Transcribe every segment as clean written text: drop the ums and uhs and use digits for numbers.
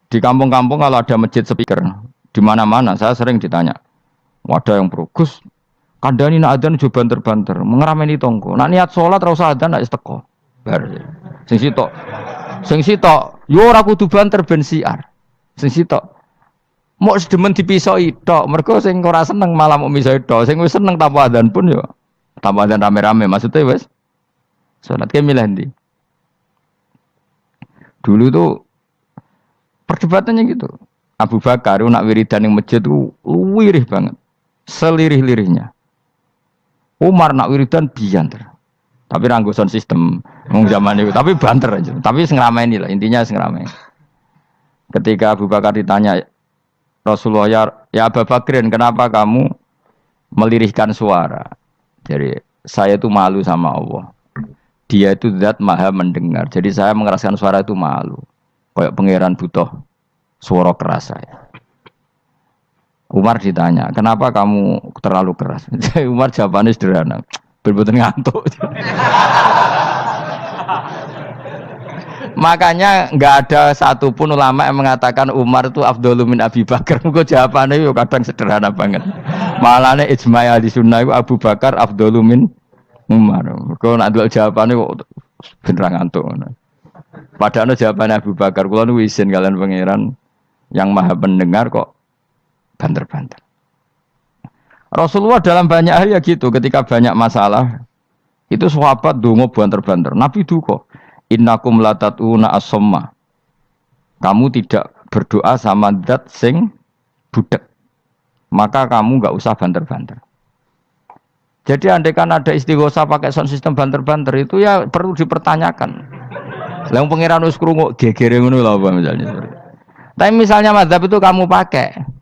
Di kampung-kampung kalau ada masjid speaker, di mana-mana saya sering ditanya. Wadah yang berugus, kandani nak adzan juga banter-banter, mengerameni tonggo. Nak niat sholat ora usah adzan nak isteko. Bar. Sing sitok. Sing sitok, yo ora kudu banter ben siar. Sing sitok. Mok sedemen dipisoi tok, mergo sing ora seneng malah mok misoi tok. Sing wis seneng tanpa adzan pun yo tanpa adzan rame-rame maksudnya wis salat ke milih ndi. Dulu tuh perdebatannya gitu. Abu Bakar nak wiridan yang masjid itu wirih banget. Selirih-lirihnya. Umar nak wiridan bianter. Tapi ranggusan sistem wong zaman itu, tapi banter aja. Tapi sengramain lah, intinya sengramain. Ketika Abu Bakar ditanya Rasulullah, ya Abu Bakrin, kenapa kamu melirihkan suara? Jadi saya itu malu sama Allah. Dia itu zat maha mendengar. Jadi saya mengeraskan suara itu malu. Kayak pangeran butuh suara keras saya. Umar ditanya, kenapa kamu terlalu keras? Umar jawabannya sederhana, berbuatan ngantuk. Makanya nggak ada satupun ulama yang mengatakan Umar itu afdhalu min Abi Bakar. Mungkin jawabannya itu kadang sederhana banget. Malahnya ijma' ahli sunnah itu Abu Bakar afdhalu min Umar. Kalau nak dulu jawabannya kok beneran ngantuk. Padahal jawabannya Abu Bakar, kalau nu izin kalian pangeran yang maha pendengar kok banter-banter. Rasulullah dalam banyak hal ya gitu, ketika banyak masalah itu sahabat dongo banter-banter. Nabi duka, innakum latatuna as-somma. Kamu tidak berdoa sama zat sing budek. Maka kamu enggak usah banter-banter. Jadi andaikan ada istighosah pakai sound system banter-banter itu ya perlu dipertanyakan. Lah pangeran wis krungu gegere ngono lho apa misalnya. Tapi misalnya mazhab itu kamu pakai.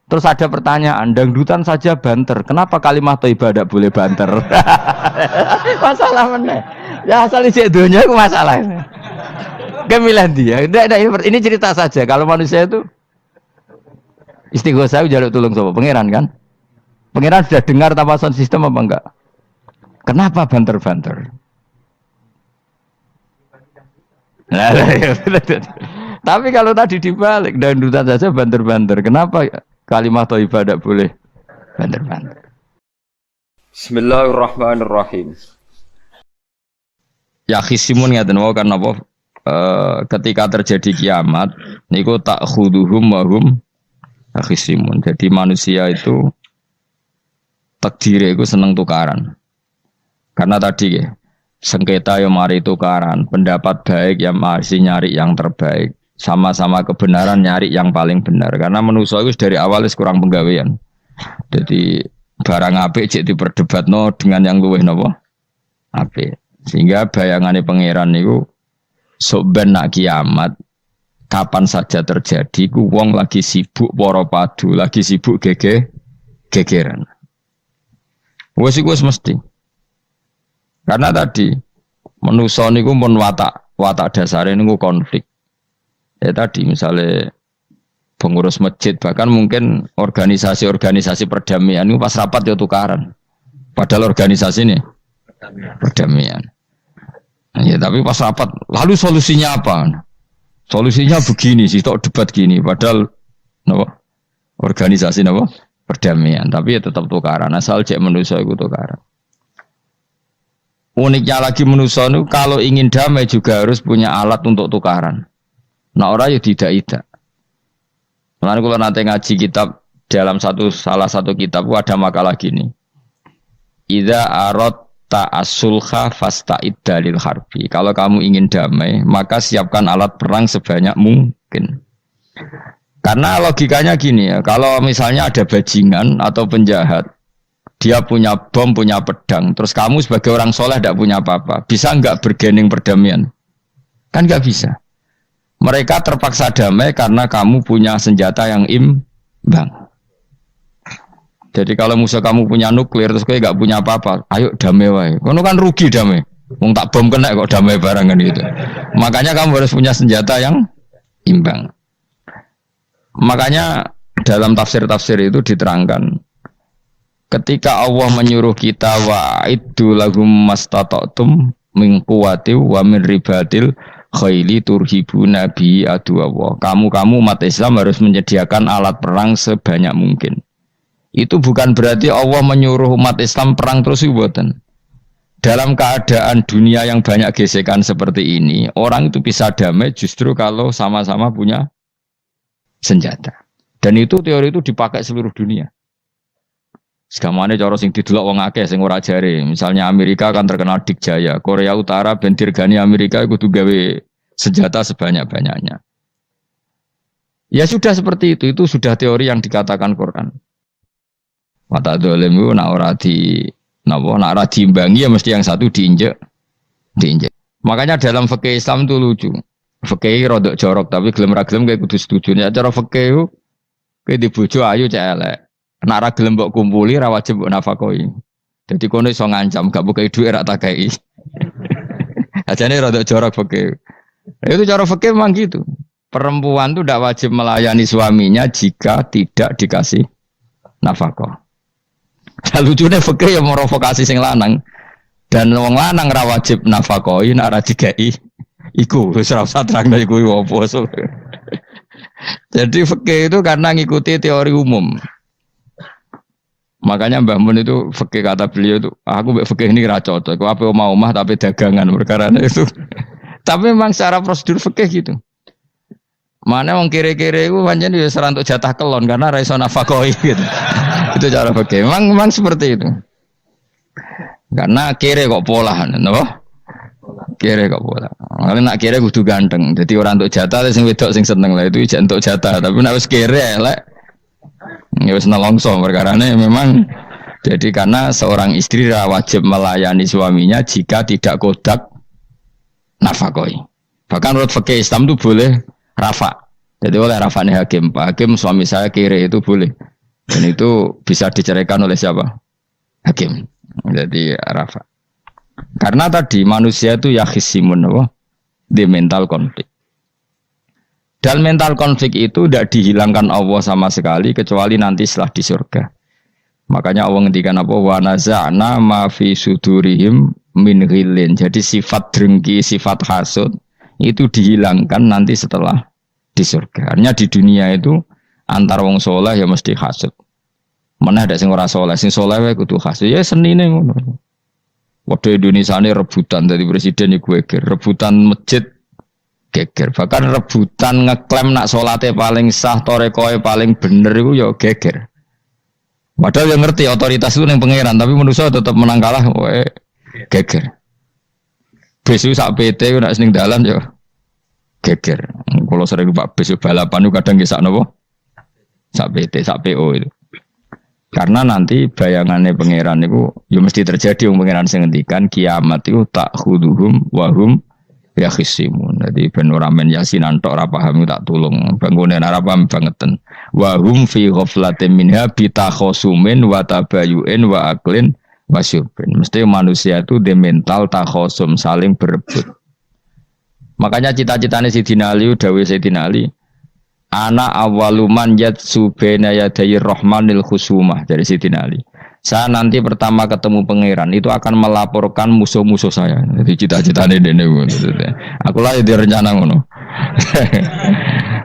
Terus ada pertanyaan, dangdutan saja banter. Kenapa kalimat thayyibah tidak boleh banter? Masalah mana? Ya asal isi dunia itu masalah. Kemilah dia. Ini cerita saja. Kalau manusia itu istighosah jaluk tulung sama pangeran kan? Pangeran sudah dengar tanpa sound system apa enggak? Kenapa banter-banter? Tapi kalau tadi dibalik dangdutan saja banter-banter. Kenapa kalimat thayyibah tidak boleh banter-banter? Bismillahirrahmanirrahim. Ya khisimun ngaten wae kan apa ketika terjadi kiamat niku tak khuduhum wa hum khisimun. Jadi manusia itu takdire iku seneng tukaran. Karena tadi ya sengketa yang mari tukaran, pendapat baik yang masih nyari yang terbaik, sama-sama kebenaran nyari yang paling benar. Karena manusia itu dari awal kurang penggawean. Jadi barang apik cek diperdebatno dengan yang luwih napa? Apik. Sehingga bayangannya pangeran niku sok ben nak kiamat kapan saja terjadi ku wong lagi sibuk para padu, lagi sibuk gegeran. Wes iku mesti. Karena tadi manusia niku pun watak dasare niku konflik. Ya tadi misalnya pengurus masjid bahkan mungkin organisasi-organisasi perdamaian itu pas rapat ya tukaran. Padahal organisasi ini perdamaian. Ya tapi pas rapat lalu solusinya apa? Solusinya begini sih, tok debat gini. Padahal napa? Organisasi napa? Perdamaian. Tapi ya tetap tukaran. Asal cek manusia itu tukaran. Uniknya lagi manusia itu kalau ingin damai juga harus punya alat untuk tukaran. Nah orang ya tidak. Lalu kalau nanti ngaji kitab dalam salah satu kitab ada makalah gini. Idza aradta as-sulha fasta'id dalil harbi. Kalau kamu ingin damai, maka siapkan alat perang sebanyak mungkin. Karena logikanya gini ya, kalau misalnya ada bajingan atau penjahat, dia punya bom, punya pedang, terus kamu sebagai orang soleh tidak punya apa-apa, bisa enggak bergening perdamaian? Kan enggak bisa. Mereka terpaksa damai karena kamu punya senjata yang imbang. Jadi kalau musuh kamu punya nuklir terus kayak enggak punya apa-apa, ayo damai wae. Kono kan rugi damai. Wong tak bom kena kok damai barang kan gitu. Makanya kamu harus punya senjata yang imbang. Makanya dalam tafsir-tafsir itu diterangkan ketika Allah menyuruh kita wa'iddu lahum mastata'tum min quwwati wa min ribatil khaili turhibu nabi aduwallah. Kamu umat Islam harus menyediakan alat perang sebanyak mungkin. Itu bukan berarti Allah menyuruh umat Islam perang terus ibuatan. Dalam keadaan dunia yang banyak gesekan seperti ini, orang itu bisa damai justru kalau sama-sama punya senjata. Dan itu teori itu dipakai seluruh dunia. Segamane cara sing didelok wong akeh sing ora jare. Misalnya Amerika kan terkenal dikjaya, Korea Utara ben dirgani Amerika kudu gawe senjata sebanyak-banyaknya. Ya sudah seperti itu sudah teori yang dikatakan Quran. Mata dolim itu nak ora diimbangi ya mesti yang satu diinjek. Makanya dalam fikih Islam itu lucu. Fikih rodok jorok tapi gelem ra gelem kayak kudu setuju. Ya cara fikih kowe di bojo ayu cek elek. Nek ra gelem mbok kumpuli ra wajib mbok nafakoi. Dadi kono iso ngancam gak buka dhuwit ra tak kei. Ajane rodok jorok fikih. Itu cara fikih memang gitu. Perempuan itu tidak wajib melayani suaminya jika tidak dikasih nafkah. Lucunya fikih yang merovokasi sing lanang dan wong lanang ra wajib nafkahi nek ra dikai iku wis ora usah terangno iku opo. Jadi fikih itu karena ngikuti teori umum. Makanya Mbah Mun itu fikih kata beliau itu aku mbek fikih ini ra cocok. Aku ape omah tapi dagangan perkara itu. Tapi memang secara prosedur fikih gitu. Mana wong kere-kere iku pancen ya ora untuk jatah kelon karena ra iso nafkahi gitu. Itu cara fikih. Memang seperti itu. Karena kere kok pola, napa? Kere kok pola. Kalau nak kere kudu ganteng. Jadi orang untuk jatah sing wedok sing seneng lah itu ijek untuk jatah. Tapi nak wis kere elek ya wis nelongso perkarane memang. Jadi karena seorang istri wajib melayani suaminya jika tidak kodak nafkahi. Bahkan menurut fikih Islam itu boleh rafa. Jadi oleh rafanya hakim. Pak hakim suami saya kere itu boleh. Dan itu bisa diceraikan oleh siapa? Hakim. Jadi rafa. Karena tadi manusia itu yakhisimun di mental konflik. Dan mental konflik itu tidak dihilangkan Allah sama sekali kecuali nanti setelah di surga. Makanya Allah ngendikan apa? Wa naza'na ma fi sudurihim min ghillin. Jadi sifat drengki, sifat hasud itu dihilangkan nanti setelah di surga. Artinya di dunia itu antar wong soleh ya mesti hasud. Mana ada sing ora soleh, sing soleh wae kudu hasud. Ya senine ngono. Waktu Indonesia ini rebutan dari presiden iku geger, rebutan masjid geger. Bahkan rebutan ngeklaim nak salate paling sah, torekoe paling bener iku ya geger. Padahal yang ngerti otoritas itu yang pangeran, tapi manusia tetap menang kalah wae geger. Besu sak PT nak seneng dalan ya geger. Kalau sering Pak besu balapan itu kadang nggih sak napa? Sak PT, sak PO itu. Karena nanti bayangannya pangeran itu ya mesti terjadi yang pangeran sing ngendikan kiamat itu tak khuduhum wahum yakhisimun. Jadi ben ora men Yasin antok ora paham tak tulung bangunan ora paham bangeten. Wahum fi ghaflatin minha bitakhasumin wa tabayu'in wa aklin wasyubin. Mesti manusia itu di mental takhasum saling berebut. Makanya cita-citanya Sayyidina Ali dawuh Sayyidina Ali ana awaluman yatsu baina yadayir rahmanil khusumah dari Sayyidina Ali. Saya nanti pertama ketemu pangeran itu akan melaporkan musuh-musuh saya. Jadi cita-citane dene ngono. Aku lah di rencana ngono.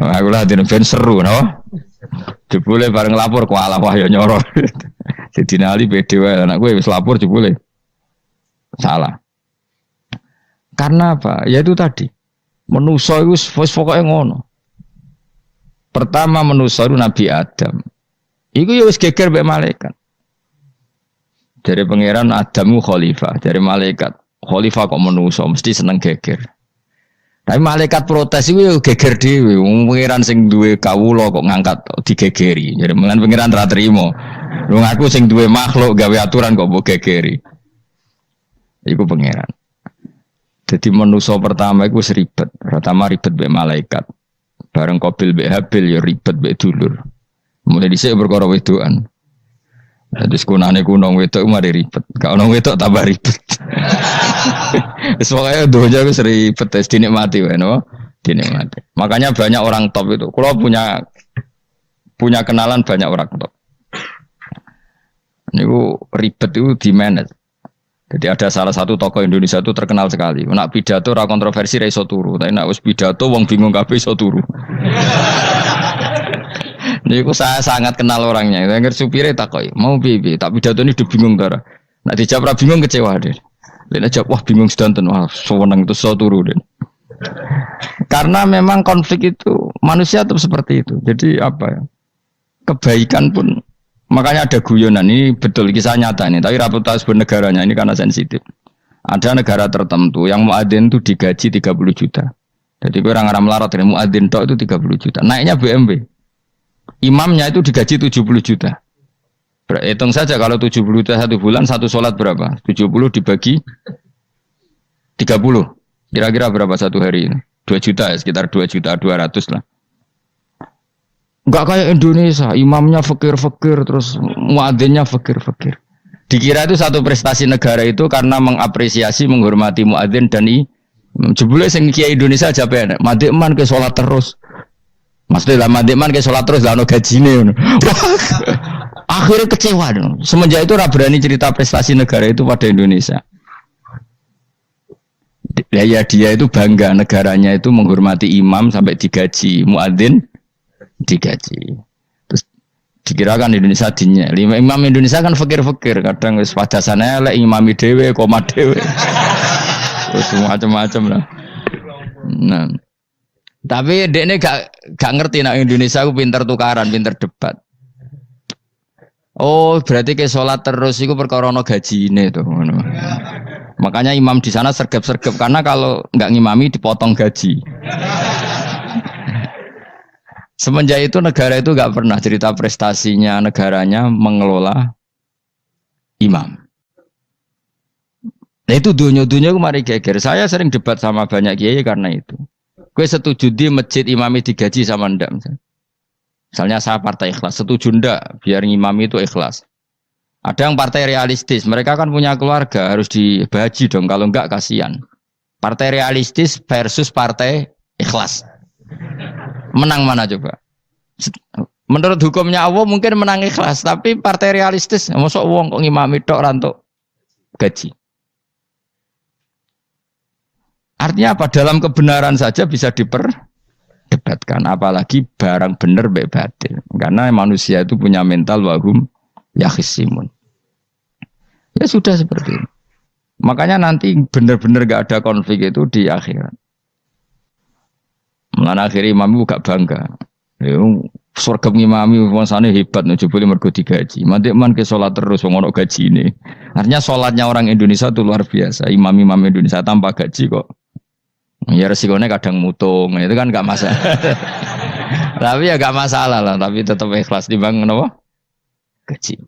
Aku lah di ben seru no. Jebule bareng lapor ku alah wah ya nyoro. Sayyidina Ali pede wae anak gue wis lapor jebule. Salah. Karena apa? Ya itu tadi. Manusa iku wis pokoke ngono. Pertama manusia itu Nabi Adam. Iku ya wis geger mbek malaikat. Dari pangeran Adamu khalifah, dari malaikat khalifah kok manusia mesti seneng geger. Tapi malaikat protes iku ya geger dhewe. Wong pangeran sing duwe kawula kok ngangkat digegeri. Jadi mengan pangeran ra trimo. Wong aku sing duwe makhluk gawe aturan kok mbok gegeri. Iku pangeran. Jadi manusia pertama iku seribet. Pertama ribet mbek malaikat. Bareng Qabil mbek Habil ya ribet mbek dulur. Mulai dhisik perkara wedokan. Jadi sekunane kunong wedok mari ribet. Gak ono wedok tambah ribet. Wis pokoke donya wis ribet wis dinikmati wae no. Dinikmati. Makanya banyak orang top itu. Kalau punya kenalan banyak orang top. Niku ribet itu di manage. Jadi ada salah satu tokoh Indonesia itu terkenal sekali. Nak pidato ra kontroversi ra iso turu, tapi nak wis pidato wong bingung kabeh iso turu. Niku saya sangat kenal orangnya. Saya ngerti supire takoki, "Mau piye? Tak pidato ini udah bingung ta." Nak dijawab ra bingung kecewa deh. Lek jawab wah bingung sedanten, wah seneng itu iso turu deh. Karena memang konflik itu manusia tuh seperti itu. Jadi apa ya? Kebaikan pun makanya ada guyonan ini betul kisah nyata ini. Tapi reputasi negaranya ini karena sensitif. Ada negara tertentu yang muadzin itu digaji 30 juta. Jadi orang-orang melarat ini muadzin tok itu 30 juta. Naiknya BMW. Imamnya itu digaji 70 juta. Hitung saja kalau 70 juta satu bulan satu sholat berapa? 70 dibagi 30. Kira-kira berapa satu hari ini? 2 juta ya, sekitar 2 juta 200 lah. Enggak kayak Indonesia, imamnya fakir-fakir terus muadzinnya fakir-fakir. Dikira itu satu prestasi negara itu karena mengapresiasi, menghormati muadzin dan jebule sing kiai Indonesia aja penak. Madekman ke salat terus. Maksudnya lah madekman ke salat terus lah ono gajine ngono. Akhirnya kecewa dong. Semenjak itu ora berani cerita prestasi negara itu pada Indonesia. Ya dia itu bangga negaranya itu menghormati imam sampai digaji, muadzin digaji. Terus dikirakan Indonesia dinya. Imam Indonesia kan fakir-fakir, kadang wis padasane elek imami dhewe, koma dhewe. Terus macam-macam lah. Nah. Tapi dekne gak ngerti nek Indonesia ku pinter tukaran, pinter debat. Oh, berarti ke sholat terus itu perkara ono gajine tuh. Makanya imam di sana sergap-sergap karena kalau nggak ngimami dipotong gaji. Semenjak itu negara itu nggak pernah cerita prestasinya negaranya mengelola imam. Nah itu dunia-dunia kemarin geger. Saya sering debat sama banyak kiai karena itu. Gue setuju di masjid imami digaji sama ndak. Misalnya saya partai ikhlas, setuju ndak biar ngimami itu ikhlas. Ada yang partai realistis, mereka kan punya keluarga, harus dibaji dong, kalau enggak kasihan. Partai realistis versus partai ikhlas. Menang mana coba? Menurut hukumnya Allah mungkin menang ikhlas, tapi partai realistis, mosok wong kok ngimami tok rantuk gaji. Artinya apa? Dalam kebenaran saja bisa diperdebatkan, apalagi barang benar baik batil. Karena manusia itu punya mental wahum yakhisimun. Ya sudah seperti itu. Makanya nanti benar-benar gak ada konflik itu di akhirat. Mulane akhirnya imam gak bangga. Surga ngimami wangsane hebat jebule mergo digaji. Mandekman ke salat terus wong ono gajine. Artinya salatnya orang Indonesia itu luar biasa. Imam-imam Indonesia tanpa gaji kok. Ya resikonya kadang mutung, itu kan gak masalah. Tapi ya gak masalah lah, tapi tetap ikhlas timbang napa? Gaji.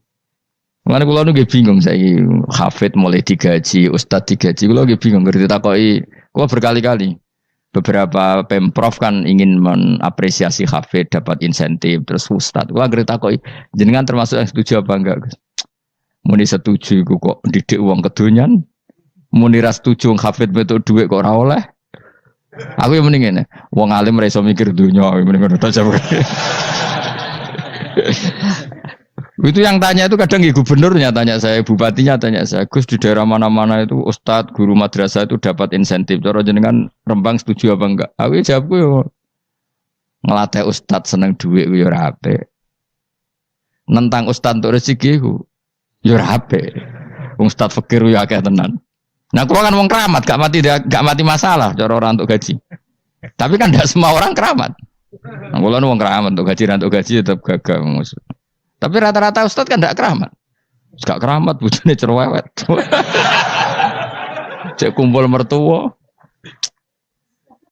Mulane kula nu nggih bingung saiki hafid mulai digaji, ustaz digaji, kula nggih bingung ngerti takoki. Kula berkali-kali beberapa pemprov kan ingin mengapresiasi hafid dapat insentif terus ustaz. Kula ngerti takoki jenengan termasuk yang setuju apa enggak, Gus? Muni setuju iku kok didik uang kedonyan. Muni ra setuju hafid metu dhuwit kok ora oleh. Aku yang mending ngene, wong alim ora iso mikir dunya, mending ngono ta. Itu yang tanya itu kadang gubernurnya tanya saya, bupatinya tanya saya, Gus di daerah mana-mana itu ustadz, guru madrasah itu dapat insentif. Cara jenengan Rembang setuju apa enggak? Aku jawabku yo ngelatih ustadz seneng duit yo ora apik. Nentang ustadz untuk rezeki ku yo ora apik. Wong ustadz fakir yo akeh tenan. Nah, kula kan wong keramat, gak mati masalah cara orang untuk gaji. Tapi kan tidak semua orang keramat. Nah, kula wong keramat untuk gaji tetap gagah maksud. Tapi rata-rata ustaz kan tidak keramat. Gak keramat, bujune cerewet. Cek kumpul mertua.